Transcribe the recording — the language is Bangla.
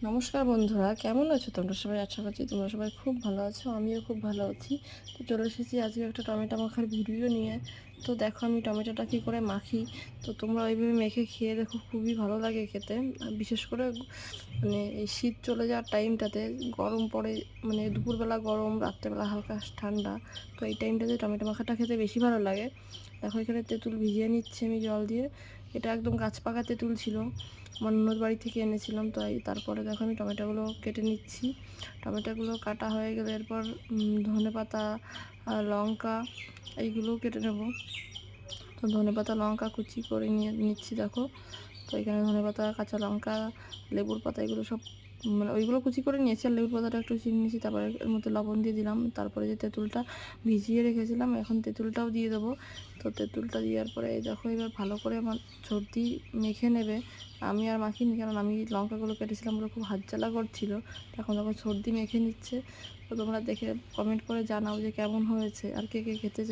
নমস্কার বন্ধুরা, কেমন আছো তোমরা সবাই? আশা করছি তোমরা সবাই খুব ভালো আছো, আমিও খুব ভালো আছি। তো চলে এসেছি আজকে একটা টমেটো মাখার ভিডিও নিয়ে। তো দেখো আমি টমেটোটা কী করে মাখি। তো তোমরা ওইভাবে মেখে খেয়ে দেখো, খুবই ভালো লাগে খেতে। আর বিশেষ করে মানে এই শীত চলে যাওয়ার টাইমটাতে, গরম পড়ে, মানে দুপুরবেলা গরম, রাত্রেবেলা হালকা ঠান্ডা, তো এই টাইমটাতে টমেটো মাখাটা খেতে বেশি ভালো লাগে। দেখো এখানে তেঁতুল ভিজিয়ে নিচ্ছি আমি জল দিয়ে। এটা একদম গাছ পাকা তেঁতুল ছিল, আমার ননদ বাড়ি থেকে এনেছিলাম। তো তারপরে দেখো আমি টমেটোগুলো কেটে নিচ্ছি। টমেটোগুলো কাটা হয়ে গেলে এরপর ধনেপাতা আর লঙ্কা এইগুলোও কেটে নেব। তো ধনেপাতা লঙ্কা কুচি করে নিয়ে নিচ্ছি দেখো। তো এখানে ধনেপাতা, কাঁচা লঙ্কা, লেবুর পাতা এগুলো সব মানে ওইগুলো কুচি করে নিয়েছি, আর লেবুর পাতাটা একটু চিনি নিয়েছি। তারপরে এর মধ্যে লবণ দিয়ে দিলাম। তারপরে যে তেঁতুলটা ভিজিয়ে রেখেছিলাম, এখন তেঁতুলটাও দিয়ে দেবো। তো তেঁতুলটা দেওয়ার পরে এই দেখো এবার ভালো করে আমার সর্দি মেখে নেবে। আমি আর মাখিনি, কারণ আমি লঙ্কাগুলো কেটেছিলাম বলে খুব হাত জ্বালা করছিল। এখন যখন সর্দি মেখে নিচ্ছে, তো তোমরা দেখে কমেন্ট করে জানাও যে কেমন হয়েছে, আর কে কে খেতে